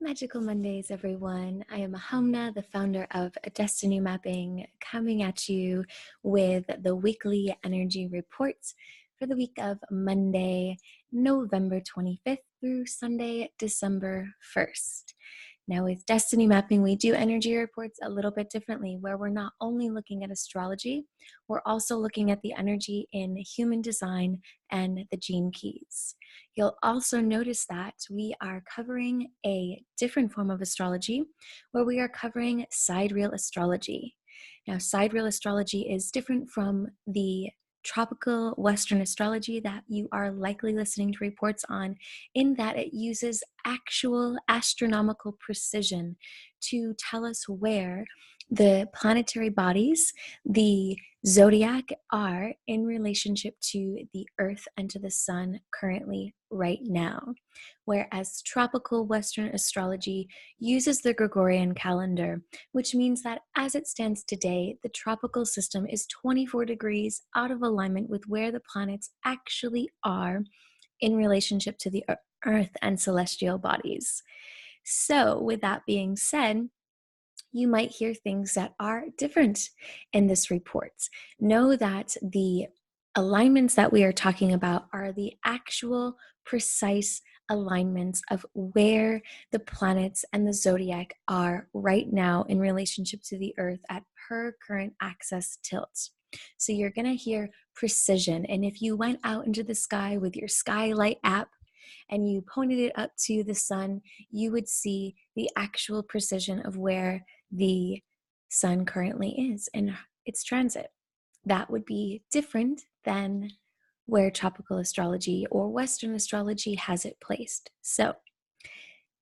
Magical Mondays, everyone. I am Ahaumna, the founder of Destiny Mapping, coming at you with the weekly energy reports for the week of Monday, November 25th through Sunday, December 1st. Now, with Destiny Mapping, we do energy reports a little bit differently, where we're not only looking at astrology, we're also looking at the energy in human design and the gene keys. You'll also notice that we are covering a different form of astrology, where we are covering Sidereal Astrology. Now, Sidereal Astrology is different from the tropical Western astrology that you are likely listening to reports on, in that it uses actual astronomical precision to tell us where the planetary bodies, the zodiac, are in relationship to the Earth and to the Sun currently right now. Whereas tropical Western astrology uses the Gregorian calendar, which means that as it stands today, the tropical system is 24 degrees out of alignment with where the planets actually are in relationship to the Earth and celestial bodies. So, with that being said, you might hear things that are different in this report. Know that the alignments that we are talking about are the actual precise alignments of where the planets and the zodiac are right now in relationship to the Earth at her current axis tilt. So you're going to hear precision. And if you went out into the sky with your Skylight app and you pointed it up to the sun, you would see the actual precision of where the sun currently is in its transit. That would be different than where tropical astrology or Western astrology has it placed. So,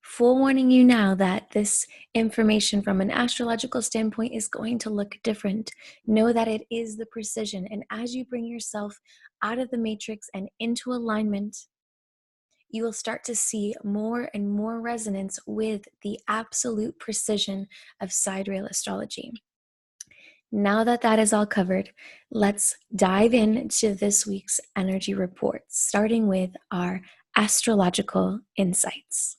forewarning you now that this information from an astrological standpoint is going to look different. Know that it is the precision, and as you bring yourself out of the matrix and into alignment, you will start to see more and more resonance with the absolute precision of sidereal astrology. Now that that is all covered, let's dive into this week's energy report, starting with our astrological insights.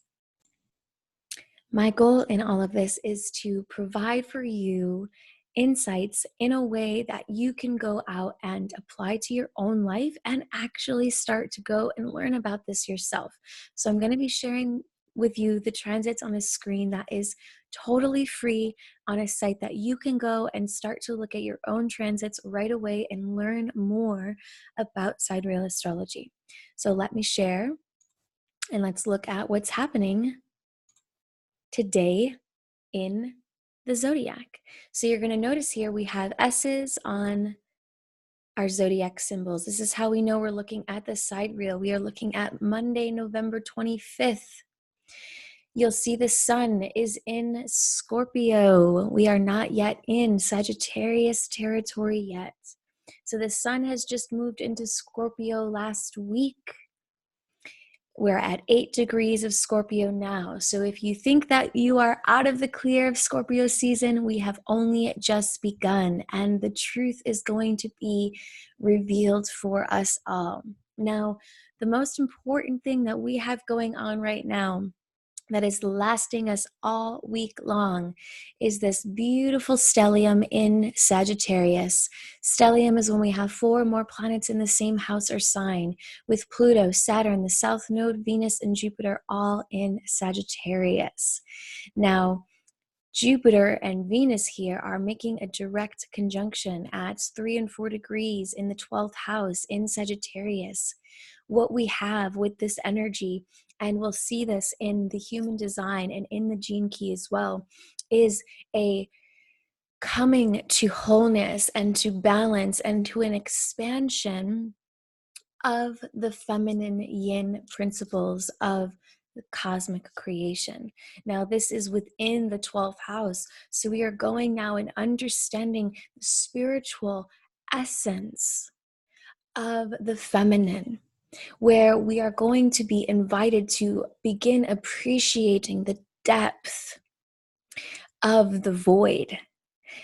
My goal in all of this is to provide for you insights in a way that you can go out and apply to your own life and actually start to go and learn about this yourself. So I'm going to be sharing with you the transits on a screen that is totally free on a site that you can go and start to look at your own transits right away and learn more about sidereal astrology. So let me share and let's look at what's happening today in the zodiac. So you're going to notice here we have S's on our zodiac symbols. This is how we know we're looking at the sidereal. We are looking at Monday, November 25th. You'll see the sun is in Scorpio. We are not yet in Sagittarius territory yet. So the sun has just moved into Scorpio last week. We're at 8 degrees of Scorpio now. So if you think that you are out of the clear of Scorpio season, we have only just begun, and the truth is going to be revealed for us all. Now, the most important thing that we have going on right now that is lasting us all week long is this beautiful stellium in Sagittarius. Stellium is when we have 4 more planets in the same house or sign, with Pluto, Saturn, the South Node, Venus, and Jupiter all in Sagittarius. Now, Jupiter and Venus here are making a direct conjunction at 3 and 4 degrees in the 12th house in Sagittarius. What we have with this energy, and we'll see this in the human design and in the gene key as well, is a coming to wholeness and to balance and to an expansion of the feminine yin principles of the cosmic creation. Now, this is within the 12th house. So we are going now and understanding the spiritual essence of the feminine, where we are going to be invited to begin appreciating the depth of the void.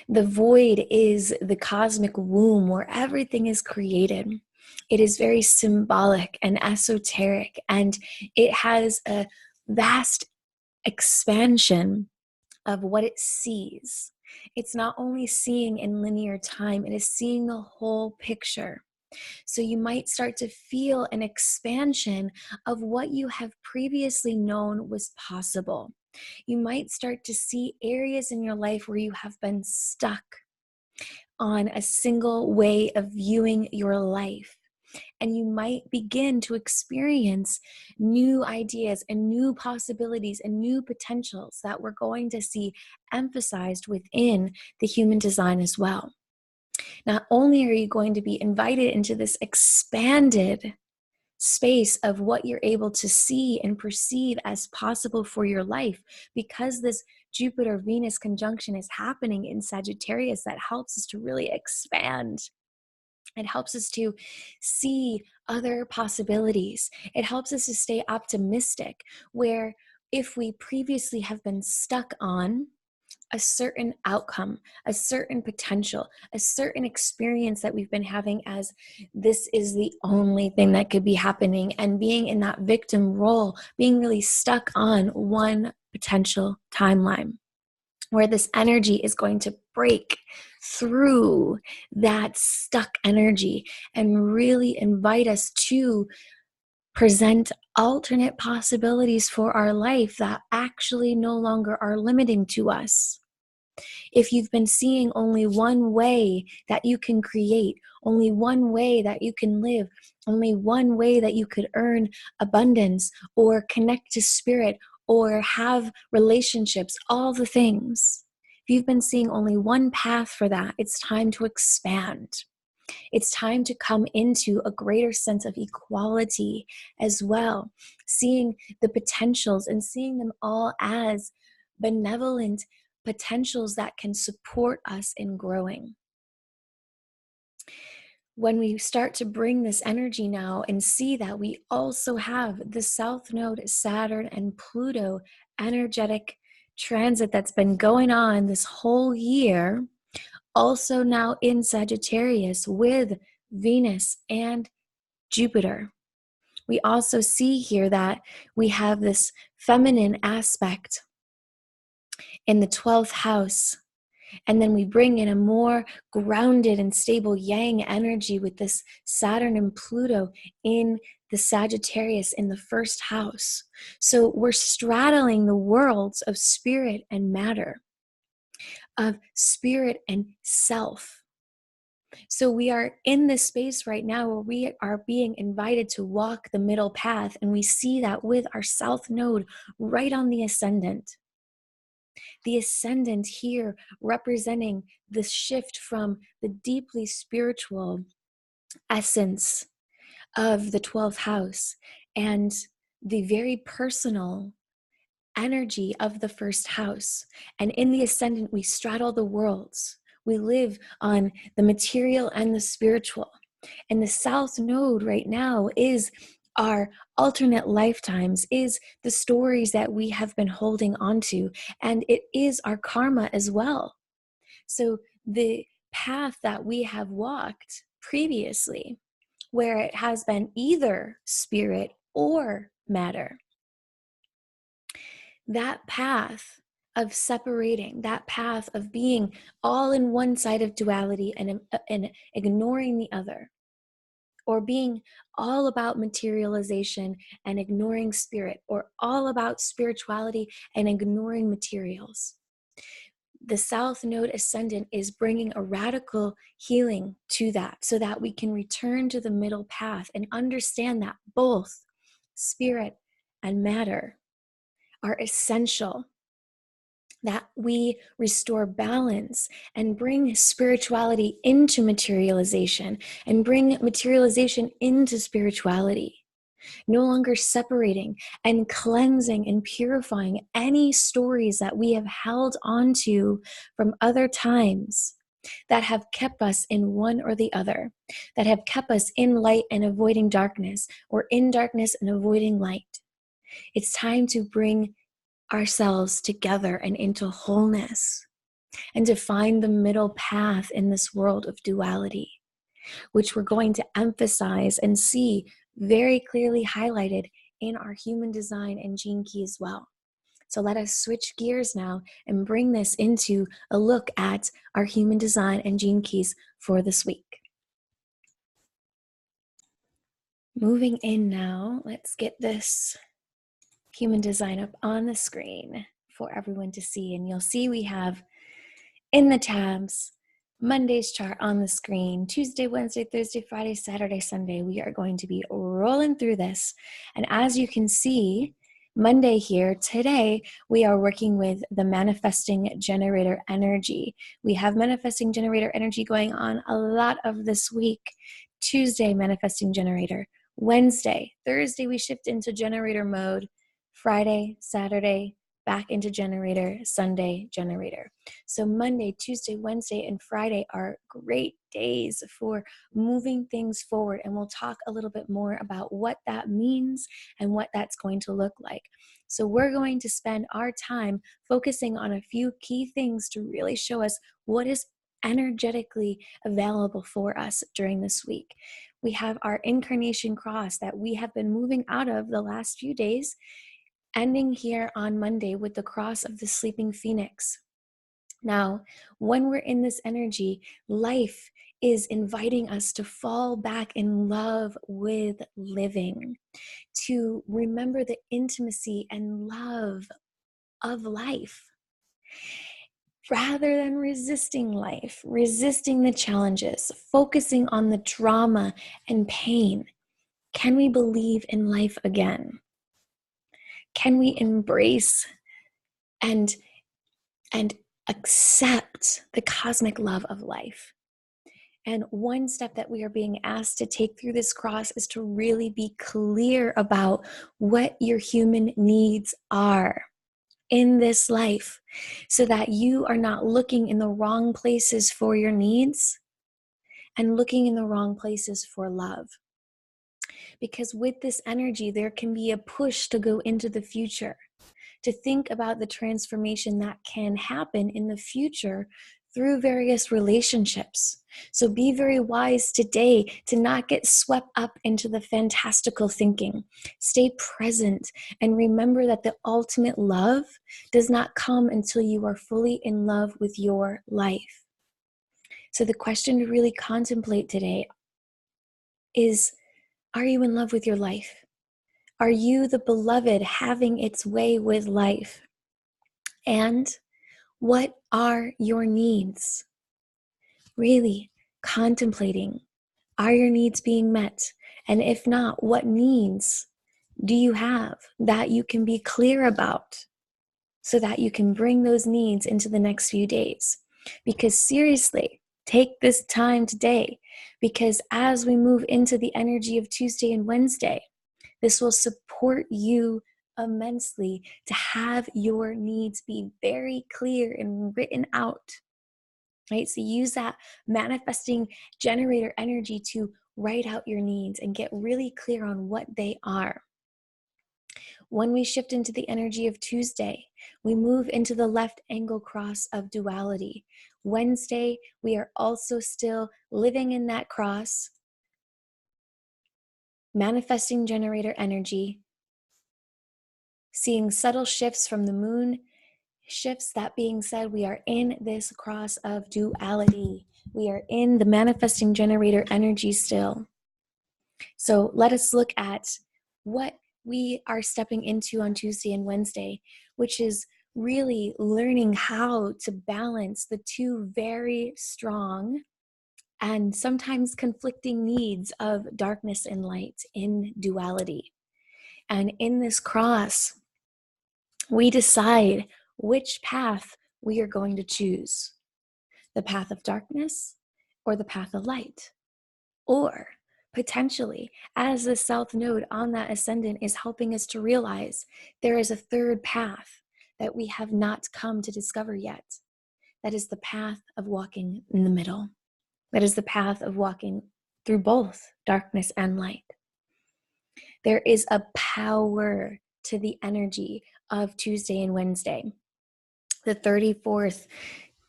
The void is the cosmic womb where everything is created. It is very symbolic and esoteric, and it has a vast expansion of what it sees. It's not only seeing in linear time, it is seeing the whole picture. So you might start to feel an expansion of what you have previously known was possible. You might start to see areas in your life where you have been stuck on a single way of viewing your life. And you might begin to experience new ideas and new possibilities and new potentials that we're going to see emphasized within the human design as well. Not only are you going to be invited into this expanded space of what you're able to see and perceive as possible for your life, because this Jupiter-Venus conjunction is happening in Sagittarius, that helps us to really expand. It helps us to see other possibilities. It helps us to stay optimistic, where if we previously have been stuck on a certain outcome, a certain potential, a certain experience that we've been having as this is the only thing that could be happening, and being in that victim role, being really stuck on one potential timeline, where this energy is going to break through that stuck energy and really invite us to present alternate possibilities for our life that actually no longer are limiting to us. If you've been seeing only one way that you can create, only one way that you can live, only one way that you could earn abundance or connect to spirit or have relationships, all the things. If you've been seeing only one path for that, it's time to expand. It's time to come into a greater sense of equality as well, seeing the potentials and seeing them all as benevolent potentials that can support us in growing. When we start to bring this energy now and see that we also have the South Node, Saturn, and Pluto energetic transit that's been going on this whole year, also now in Sagittarius with Venus and Jupiter. We also see here that we have this feminine aspect in the 12th house. And then we bring in a more grounded and stable yang energy with this Saturn and Pluto in the Sagittarius in the first house. So we're straddling the worlds of spirit and matter, of spirit and self. So we are in this space right now where we are being invited to walk the middle path, and we see that with our South Node right on the ascendant. The ascendant here representing the shift from the deeply spiritual essence of the 12th house and the very personal energy of the first house. And in the ascendant, we straddle the worlds. We live on the material and the spiritual. And the South Node right now is our alternate lifetimes, is the stories that we have been holding on to, and it is our karma as well. So the path that we have walked previously, where it has been either spirit or matter, that path of separating, that path of being all in one side of duality and ignoring the other, or being all about materialization and ignoring spirit, or all about spirituality and ignoring materials. The South Node ascendant is bringing a radical healing to that, so that we can return to the middle path and understand that both spirit and matter are essential, that we restore balance and bring spirituality into materialization and bring materialization into spirituality. No longer separating and cleansing and purifying any stories that we have held onto from other times that have kept us in one or the other, that have kept us in light and avoiding darkness, or in darkness and avoiding light. It's time to bring ourselves together and into wholeness, and to find the middle path in this world of duality, which we're going to emphasize and see very clearly highlighted in our human design and gene key as well. So let us switch gears now and bring this into a look at our human design and gene keys for this week. Moving in now, let's get this human design up on the screen for everyone to see. And you'll see we have in the tabs Monday's chart on the screen. Tuesday, Wednesday, Thursday, Friday, Saturday, Sunday. We are going to be rolling through this. And as you can see, Monday here, today, we are working with the manifesting generator energy. We have manifesting generator energy going on a lot of this week. Tuesday, manifesting generator. Wednesday, Thursday, we shift into generator mode. Friday, Saturday, back into generator, Sunday, generator. So Monday, Tuesday, Wednesday, and Friday are great days for moving things forward. And we'll talk a little bit more about what that means and what that's going to look like. So we're going to spend our time focusing on a few key things to really show us what is energetically available for us during this week. We have our incarnation cross that we have been moving out of the last few days, ending here on Monday with the cross of the sleeping phoenix. Now, when we're in this energy, life is inviting us to fall back in love with living, to remember the intimacy and love of life, rather than resisting life, resisting the challenges, focusing on the drama and pain. Can we believe in life again? Can we embrace and accept the cosmic love of life? And one step that we are being asked to take through this cross is to really be clear about what your human needs are in this life, so that you are not looking in the wrong places for your needs and looking in the wrong places for love. Because with this energy, there can be a push to go into the future, to think about the transformation that can happen in the future through various relationships. So be very wise today to not get swept up into the fantastical thinking. Stay present and remember that the ultimate love does not come until you are fully in love with your life. So the question to really contemplate today is, are you in love with your life? Are you the beloved having its way with life? And what are your needs? Really contemplating, are your needs being met? And if not, what needs do you have that you can be clear about so that you can bring those needs into the next few days? Because seriously, take this time today, because as we move into the energy of Tuesday and Wednesday, this will support you immensely to have your needs be very clear and written out, right? So use that manifesting generator energy to write out your needs and get really clear on what they are. When we shift into the energy of Tuesday, we move into the left angle cross of duality. Wednesday, we are also still living in that cross, manifesting generator energy, seeing subtle shifts from the moon shifts. That being said, we are in this cross of duality. We are in the manifesting generator energy still. So let us look at what we are stepping into on Tuesday and Wednesday, which is really learning how to balance the two very strong and sometimes conflicting needs of darkness and light in duality. And in this cross, we decide which path we are going to choose, the path of darkness or the path of light. Or potentially, as the South Node on that ascendant is helping us to realize, there is a third path that we have not come to discover yet. That is the path of walking in the middle. That is the path of walking through both darkness and light. There is a power to the energy of Tuesday and Wednesday. The 34th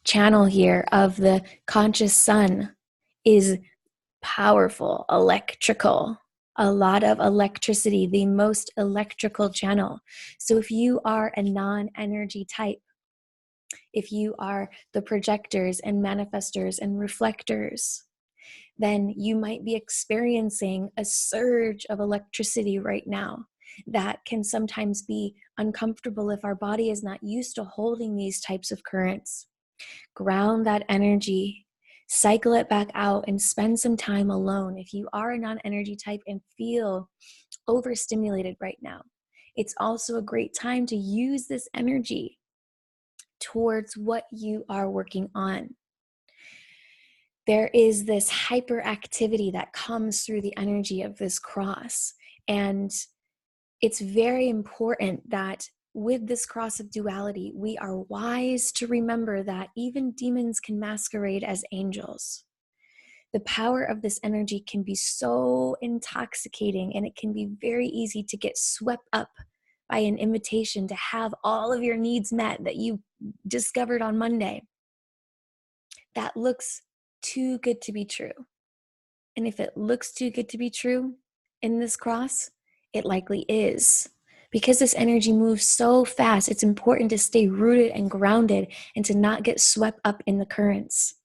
channel here of the conscious sun is powerful, electrical. a lot of electricity, the most electrical channel. So if you are a non-energy type, if you are the projectors and manifestors and reflectors, then you might be experiencing a surge of electricity right now. That can sometimes be uncomfortable if our body is not used to holding these types of currents. Ground that energy, cycle it back out, and spend some time alone. If you are a non-energy type and feel overstimulated right now, it's also a great time to use this energy towards what you are working on. There is this hyperactivity that comes through the energy of this cross. And it's very important that with this cross of duality, we are wise to remember that even demons can masquerade as angels. The power of this energy can be so intoxicating, and it can be very easy to get swept up by an invitation to have all of your needs met that you discovered on Monday. That looks too good to be true. And if it looks too good to be true in this cross, it likely is. Because this energy moves so fast, it's important to stay rooted and grounded and to not get swept up in the currents.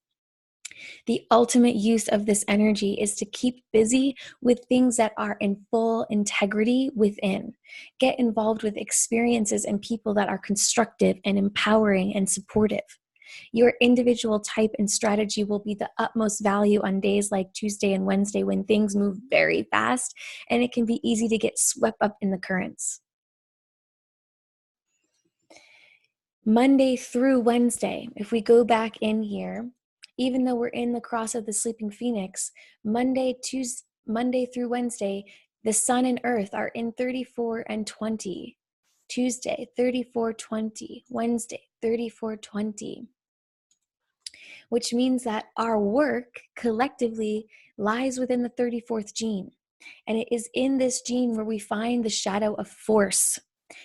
The ultimate use of this energy is to keep busy with things that are in full integrity within. Get involved with experiences and people that are constructive and empowering and supportive. Your individual type and strategy will be the utmost value on days like Tuesday and Wednesday when things move very fast and it can be easy to get swept up in the currents. Monday through Wednesday, if we go back in here, even though we're in the cross of the sleeping phoenix, Monday through Wednesday, the sun and earth are in 34 and 20. Tuesday, 34-20. Wednesday, 34-20. Which means that our work collectively lies within the 34th gene. And it is in this gene where we find the shadow of force.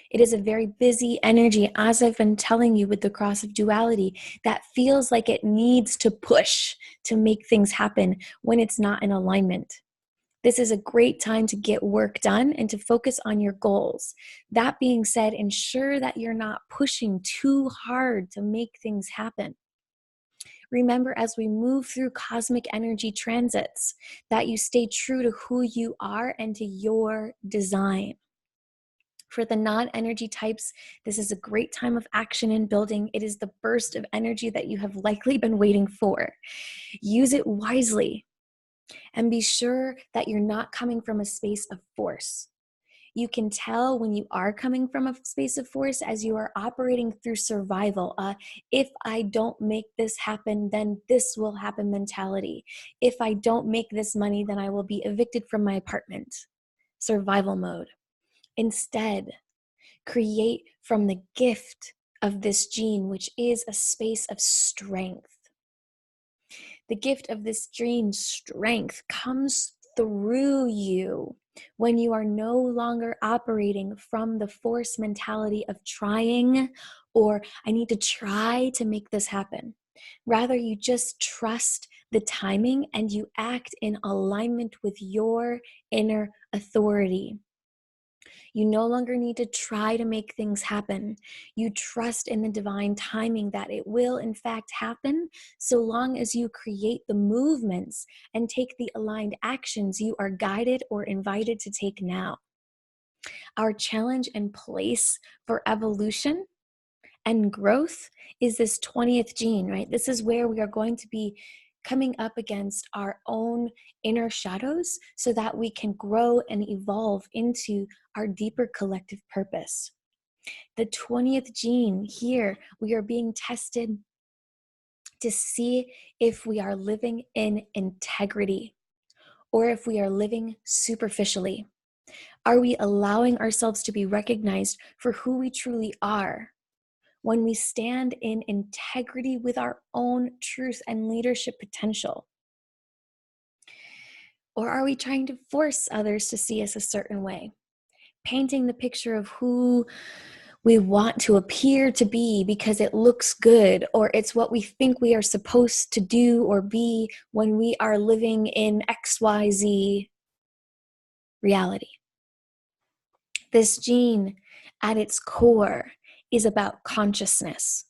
It is a very busy energy, as I've been telling you with the cross of duality, that feels like it needs to push to make things happen when it's not in alignment. This is a great time to get work done and to focus on your goals. That being said, ensure that you're not pushing too hard to make things happen. Remember, as we move through cosmic energy transits, that you stay true to who you are and to your design. For the non-energy types, this is a great time of action and building. It is the burst of energy that you have likely been waiting for. Use it wisely and be sure that you're not coming from a space of force. You can tell when you are coming from a space of force as you are operating through survival. If I don't make this happen, then this will happen mentality. If I don't make this money, then I will be evicted from my apartment. Survival mode. Instead, create from the gift of this gene, which is a space of strength. The gift of this gene, strength, comes through you when you are no longer operating from the force mentality of trying or I need to try to make this happen. Rather, you just trust the timing and you act in alignment with your inner authority. You no longer need to try to make things happen. You trust in the divine timing that it will in fact happen so long as you create the movements and take the aligned actions you are guided or invited to take now. Our challenge and place for evolution and growth is this 20th gene, right? This is where we are going to be coming up against our own inner shadows so that we can grow and evolve into our deeper collective purpose. The 20th gene here, we are being tested to see if we are living in integrity or if we are living superficially. Are we allowing ourselves to be recognized for who we truly are? When we stand in integrity with our own truth and leadership potential? Or are we trying to force others to see us a certain way? Painting the picture of who we want to appear to be because it looks good, or it's what we think we are supposed to do or be when we are living in XYZ reality. This gene, at its core, is about consciousness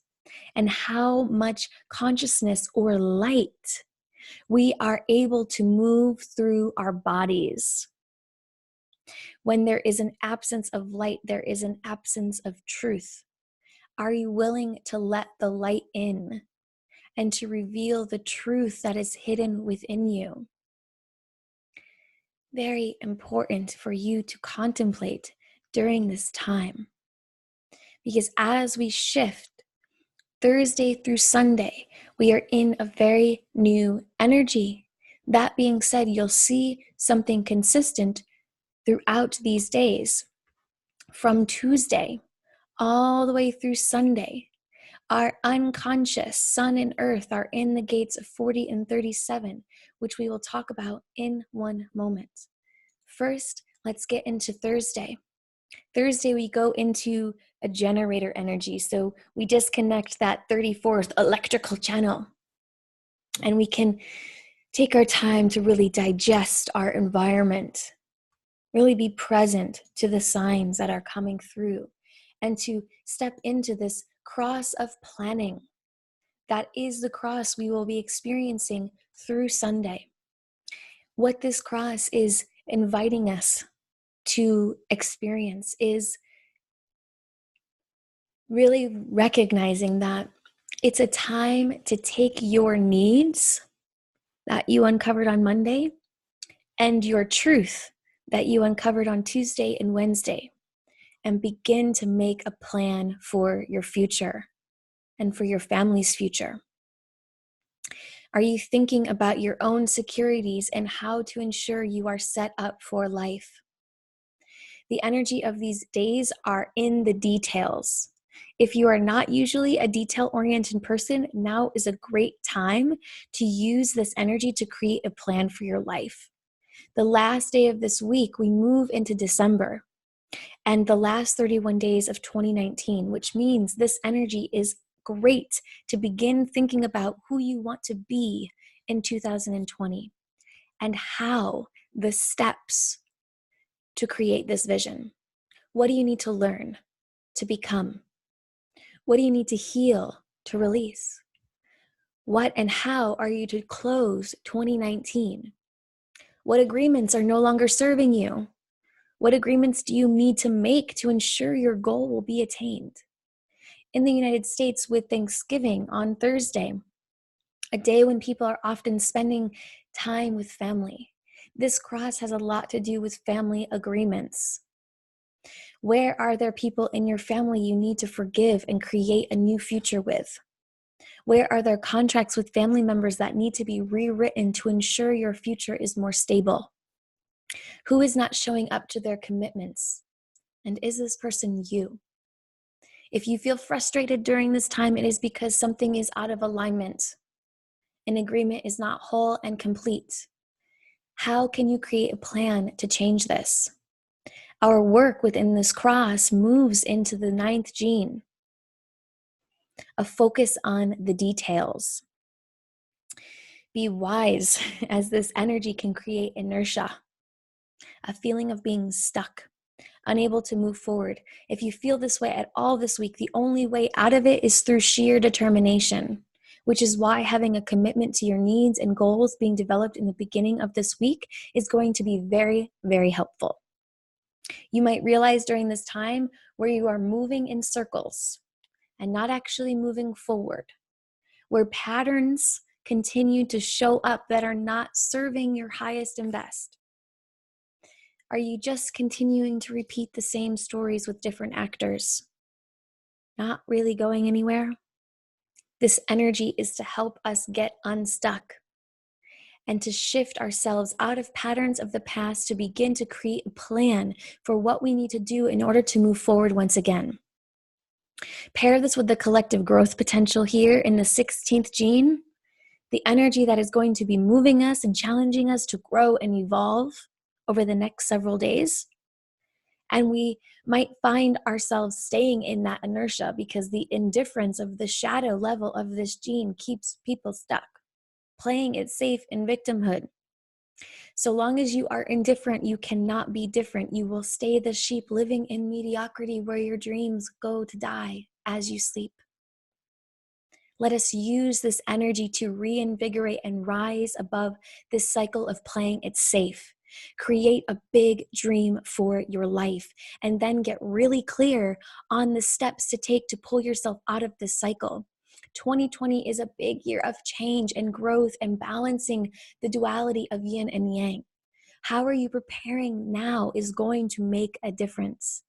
and how much consciousness or light we are able to move through our bodies. When there is an absence of light, there is an absence of truth. Are you willing to let the light in and to reveal the truth that is hidden within you? Very important for you to contemplate during this time. Because as we shift Thursday through Sunday, we are in a very new energy. That being said, you'll see something consistent throughout these days. From Tuesday all the way through Sunday, our unconscious sun and earth are in the gates of 40 and 37, which we will talk about in one moment. First, let's get into Thursday. Thursday, we go into a generator energy. So we disconnect that 34th electrical channel, and we can take our time to really digest our environment, really be present to the signs that are coming through, and to step into this cross of planning. That is the cross we will be experiencing through Sunday. What this cross is inviting us to experience is really recognizing that it's a time to take your needs that you uncovered on Monday and your truth that you uncovered on Tuesday and Wednesday, and begin to make a plan for your future and for your family's future. Are you thinking about your own securities and how to ensure you are set up for life? The energy of these days are in the details. If you are not usually a detail-oriented person, now is a great time to use this energy to create a plan for your life. The last day of this week, we move into December and the last 31 days of 2019, which means this energy is great to begin thinking about who you want to be in 2020 and how the steps to create this vision. What do you need to learn to become? What do you need to heal to release? What and how are you to close 2019? What agreements are no longer serving you? What agreements do you need to make to ensure your goal will be attained? In the United States, with Thanksgiving on Thursday, a day when people are often spending time with family, this cross has a lot to do with family agreements. Where are there people in your family you need to forgive and create a new future with? Where are there contracts with family members that need to be rewritten to ensure your future is more stable? Who is not showing up to their commitments? And is this person you? If you feel frustrated during this time, it is because something is out of alignment. An agreement is not whole and complete. How can you create a plan to change this? Our work within this cross moves into the 9th gene, a focus on the details. Be wise, as this energy can create inertia, a feeling of being stuck, unable to move forward. If you feel this way at all this week, the only way out of it is through sheer determination, which is why having a commitment to your needs and goals being developed in the beginning of this week is going to be very, very helpful. You might realize during this time where you are moving in circles and not actually moving forward, where patterns continue to show up that are not serving your highest and best. Are you just continuing to repeat the same stories with different actors? Not really going anywhere? This energy is to help us get unstuck and to shift ourselves out of patterns of the past to begin to create a plan for what we need to do in order to move forward once again. Pair this with the collective growth potential here in the 16th gene, the energy that is going to be moving us and challenging us to grow and evolve over the next several days. And we might find ourselves staying in that inertia because the indifference of the shadow level of this gene keeps people stuck, playing it safe in victimhood. So long as you are indifferent, you cannot be different. You will stay the sheep living in mediocrity where your dreams go to die as you sleep. Let us use this energy to reinvigorate and rise above this cycle of playing it safe. Create a big dream for your life, and then get really clear on the steps to take to pull yourself out of this cycle. 2020 is a big year of change and growth and balancing the duality of yin and yang. How are you preparing now is going to make a difference.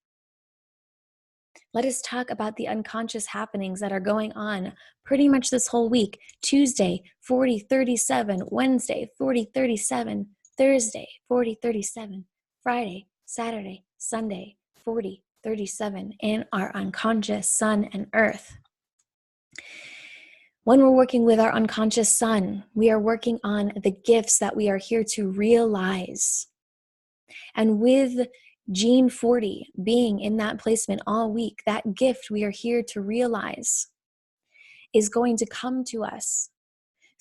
Let us talk about the unconscious happenings that are going on pretty much this whole week. Tuesday, 4037. Wednesday, 4037. Thursday, 4037. Friday, Saturday, Sunday, 4037. In our unconscious sun and earth. When we're working with our unconscious sun, we are working on the gifts that we are here to realize. And with Gene 40 being in that placement all week, that gift we are here to realize is going to come to us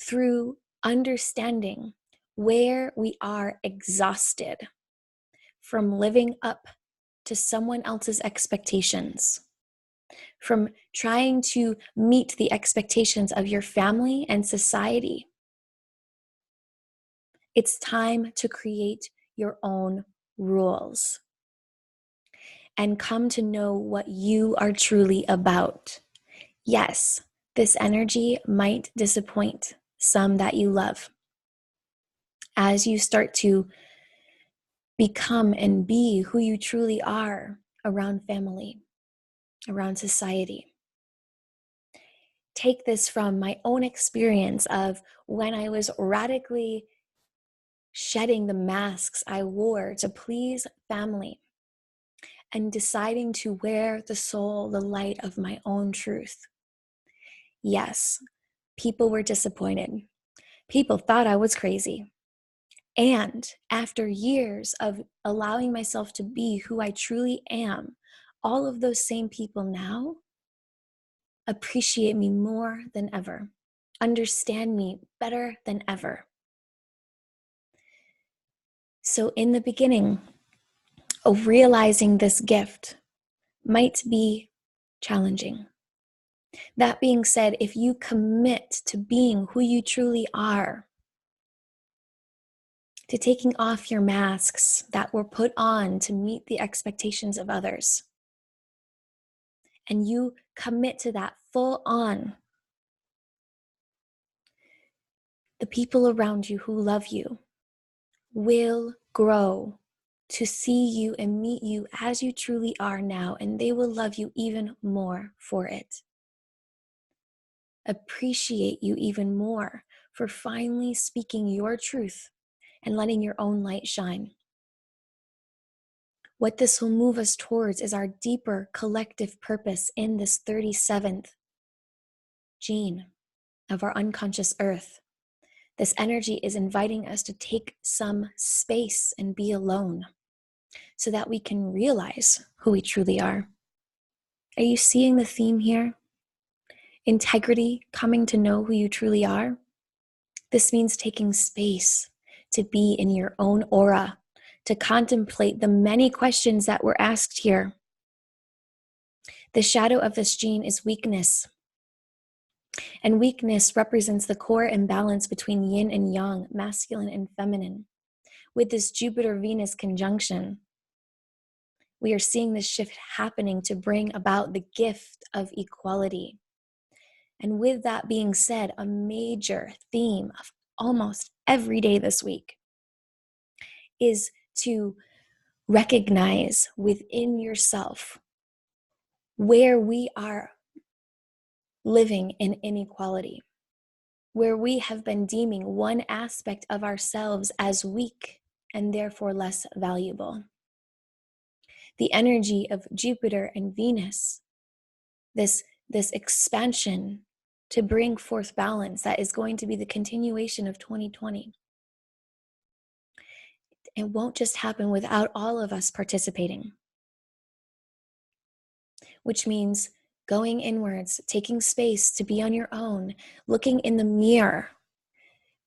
through understanding where we are exhausted from living up to someone else's expectations, from trying to meet the expectations of your family and society. It's time to create your own rules and come to know what you are truly about. Yes, this energy might disappoint some that you love as you start to become and be who you truly are around family, around society. Take this from my own experience of when I was radically shedding the masks I wore to please family and deciding to wear the soul, the light of my own truth. Yes, people were disappointed. People thought I was crazy. And after years of allowing myself to be who I truly am, all of those same people now appreciate me more than ever, understand me better than ever. So in the beginning of realizing this gift might be challenging. That being said, if you commit to being who you truly are, to taking off your masks that were put on to meet the expectations of others, and you commit to that full on, the people around you who love you will grow to see you and meet you as you truly are now, and they will love you even more for it. Appreciate you even more for finally speaking your truth and letting your own light shine. What this will move us towards is our deeper collective purpose in this 37th gene of our unconscious earth. This energy is inviting us to take some space and be alone so that we can realize who we truly are. Are you seeing the theme here? Integrity, coming to know who you truly are. This means taking space to be in your own aura, to contemplate the many questions that were asked here. The shadow of this gene is weakness. And weakness represents the core imbalance between yin and yang, masculine and feminine. With this Jupiter-Venus conjunction, we are seeing this shift happening to bring about the gift of equality. And with that being said, a major theme of almost every day this week is to recognize within yourself where we are living in inequality, where we have been deeming one aspect of ourselves as weak and therefore less valuable. The energy of Jupiter and Venus, this expansion to bring forth balance that is going to be the continuation of 2020. It won't just happen without all of us participating, which means going inwards, taking space to be on your own, looking in the mirror,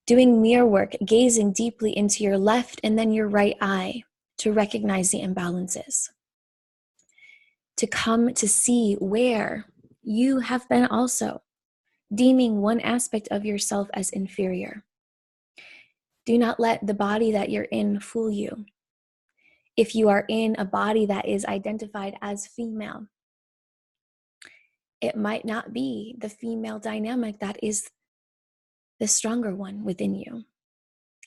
Doing mirror work, gazing deeply into your left and then your right eye to recognize the imbalances. To come to see where you have been also deeming one aspect of yourself as inferior. Do not let the body that you're in fool you. If you are in a body that is identified as female, it might not be the female dynamic that is the stronger one within you.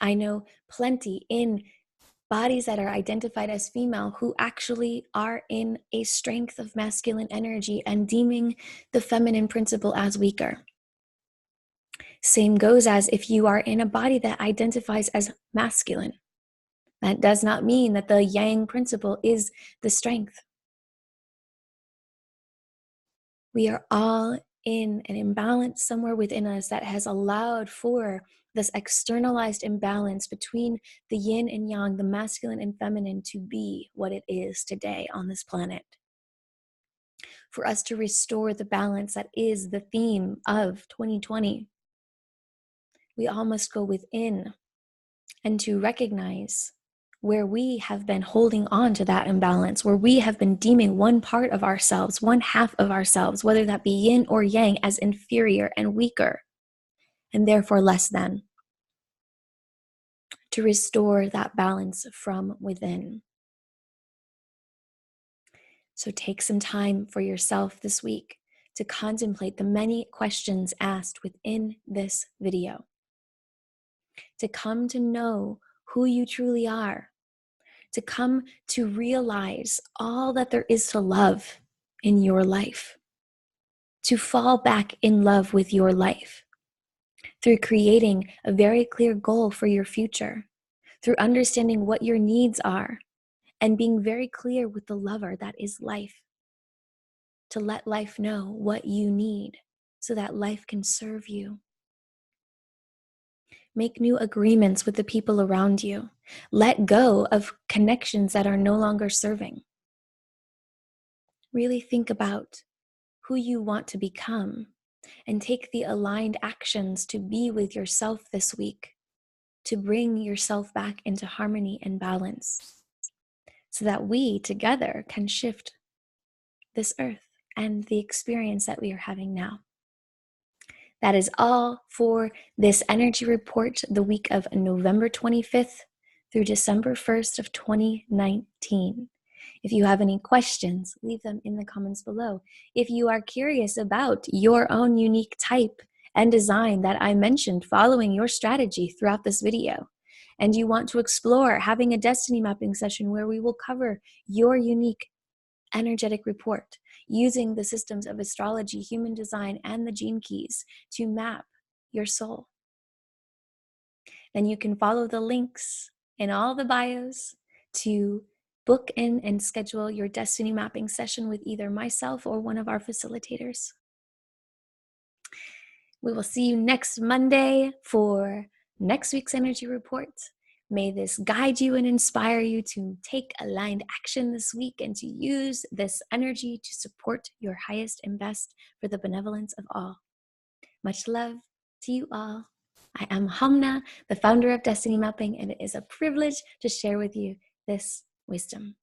I know plenty in bodies that are identified as female who actually are in a strength of masculine energy and deeming the feminine principle as weaker. Same goes as if you are in a body that identifies as masculine. That does not mean that the yang principle is the strength. We are all in an imbalance somewhere within us that has allowed for this externalized imbalance between the yin and yang, the masculine and feminine, to be what it is today on this planet. For us to restore the balance that is the theme of 2020, we all must go within and to recognize where we have been holding on to that imbalance, where we have been deeming one part of ourselves, one half of ourselves, whether that be yin or yang, as inferior and weaker, and therefore less than. To restore that balance from within. So take some time for yourself this week to contemplate the many questions asked within this video. To come to know who you truly are. To come to realize all that there is to love in your life. To fall back in love with your life. Through creating a very clear goal for your future. Through understanding what your needs are. And being very clear with the lover that is life. To let life know what you need so that life can serve you. Make new agreements with the people around you. Let go of connections that are no longer serving. Really think about who you want to become and take the aligned actions to be with yourself this week, to bring yourself back into harmony and balance so that we together can shift this earth and the experience that we are having now. That is all for this energy report, the week of November 25th through December 1st of 2019. If you have any questions, leave them in the comments below. If you are curious about your own unique type and design that I mentioned following your strategy throughout this video, and you want to explore having a destiny mapping session where we will cover your unique energetic report using the systems of astrology, human design, and the gene keys to map your soul, then you can follow the links in all the bios to book in and schedule your destiny mapping session with either myself or one of our facilitators. We will see you next Monday for next week's energy report. May this guide you and inspire you to take aligned action this week and to use this energy to support your highest and best for the benevolence of all. Much love to you all. I am Ahaumna, the founder of Destiny Mapping, and it is a privilege to share with you this wisdom.